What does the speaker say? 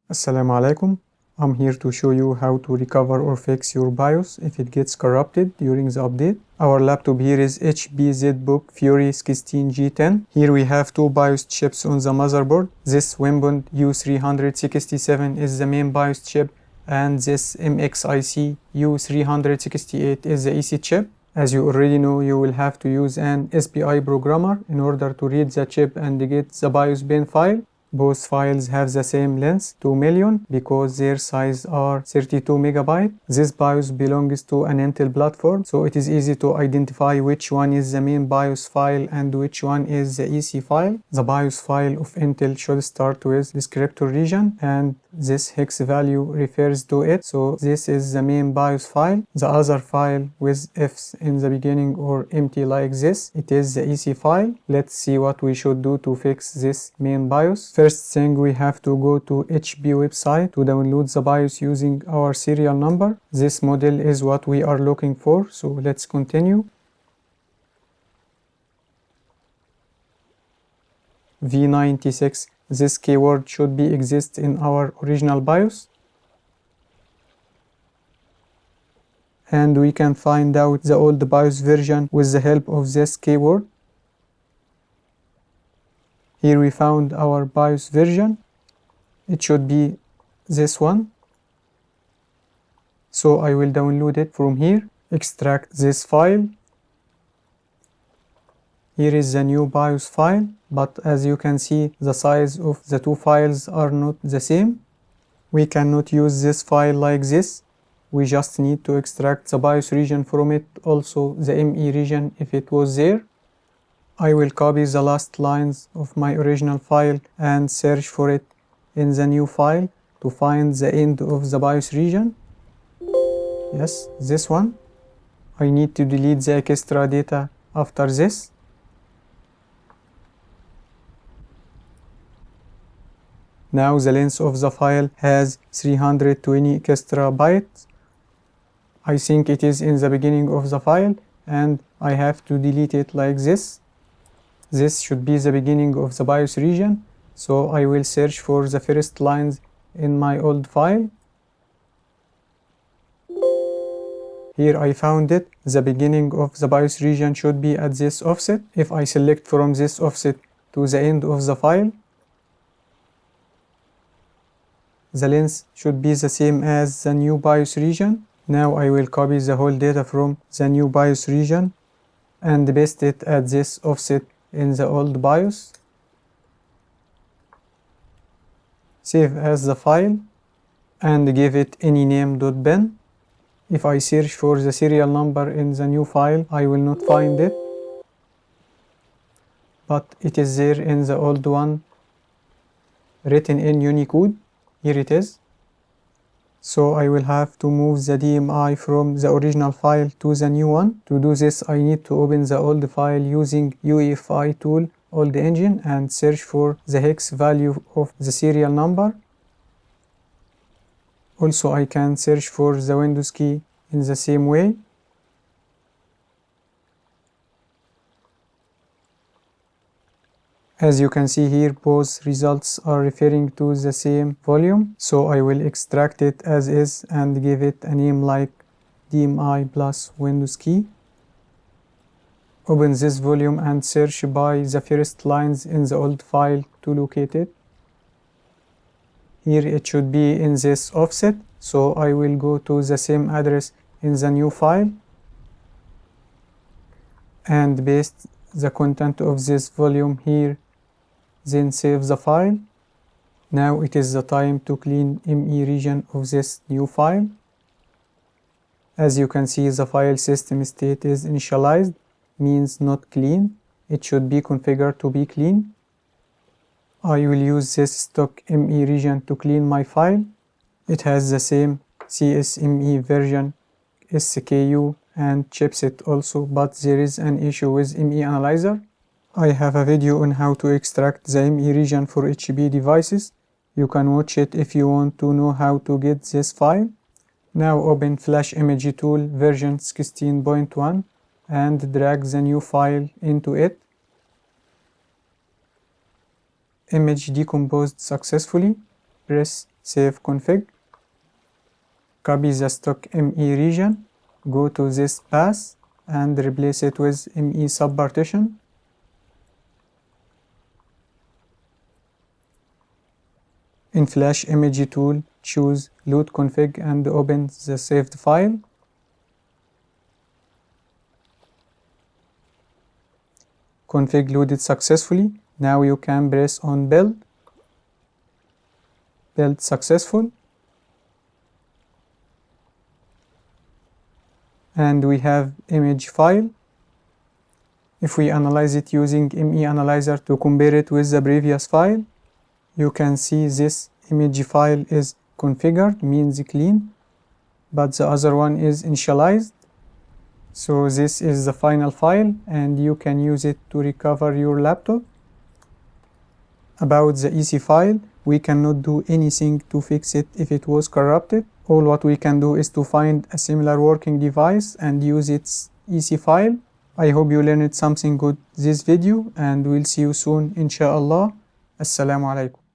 Assalamu alaikum. I'm here to show you how to recover or fix your BIOS if it gets corrupted during the update. Our laptop here is HP ZBook Fury 16 G10. Here we have two BIOS chips on the motherboard. This Wimbond U367 is the main BIOS chip, and this MXIC U368 is the EC chip. As you already know, you will have to use an SPI programmer in order to read the chip and get the BIOS bin file. Both files have the same length, 2 million, because their size are 32 megabyte. This BIOS belongs to an Intel platform, so it is easy to identify which one is the main BIOS file and which one is the EC file. The BIOS file of Intel should start with descriptor region, and this hex value refers to it, so this is the main BIOS file. The other file with Fs in the beginning or empty like this, it is the EC file. Let's see what we should do to fix this main BIOS. First thing, we have to go to HP website to download the BIOS using our serial number. This model is what we are looking for, so let's continue. V96, this keyword should be exist in our original BIOS. And we can find out the old BIOS version with the help of this keyword. Here we found our BIOS version. It should be this one. So I will download it from here. Extract this file. Here is the new BIOS file, but as you can see, the size of the two files are not the same. We cannot use this file like this. We just need to extract the BIOS region from it, also the ME region if it was there. I will copy the last lines of my original file and search for it in the new file to find the end of the BIOS region. Yes, this one. I need to delete the extra data after this. Now the length of the file has 320 extra bytes. I think it is in the beginning of the file and I have to delete it like this. This should be the beginning of the BIOS region, so I will search for the first lines in my old file. Here I found it. The beginning of the BIOS region should be at this offset. If I select from this offset to the end of the file, the length should be the same as the new BIOS region. Now I will copy the whole data from the new BIOS region and paste it at this offset in the old BIOS. Save as the file and give it any name.bin. If I search for the serial number in the new file, I will not find it, but it is there in the old one, written in Unicode. Here it is. So I will have to move the DMI from the original file to the new one. To do this, I need to open the old file using UEFI tool, old engine, and search for the hex value of the serial number. Also, I can search for the Windows key in the same way. As you can see here, both results are referring to the same volume, so I will extract it as is and give it a name like DMI plus Windows key. Open this volume and search by the first lines in the old file to locate it. Here it should be in this offset, so I will go to the same address in the new file and paste the content of this volume here. Then save the file. Now it is the time to clean ME region of this new file. As you can see, the file system state is initialized, means not clean. It should be configured to be clean. I will use this stock ME region to clean my file. It has the same CSME version, SKU and chipset also, but there is an issue with ME Analyzer. I have a video on how to extract the ME region for HP devices. You can watch it if you want to know how to get this file. Now open Flash Image Tool version 16.1 and drag the new file into it. Image decomposed successfully. Press save config, copy the stock ME region, go to this path and replace it with ME subpartition. In Flash Image tool, choose Load Config and open the saved file. Config loaded successfully. Now you can press on Build. Build successful. And we have image file. If we analyze it using ME Analyzer to compare it with the previous file, you can see this image file is configured, means clean, but the other one is initialized. So this is the final file and you can use it to recover your laptop. About the EC file, we cannot do anything to fix it if it was corrupted. All what we can do is to find a similar working device and use its EC file. I hope you learned something good this video and we'll see you soon inshallah. Assalamu alaikum.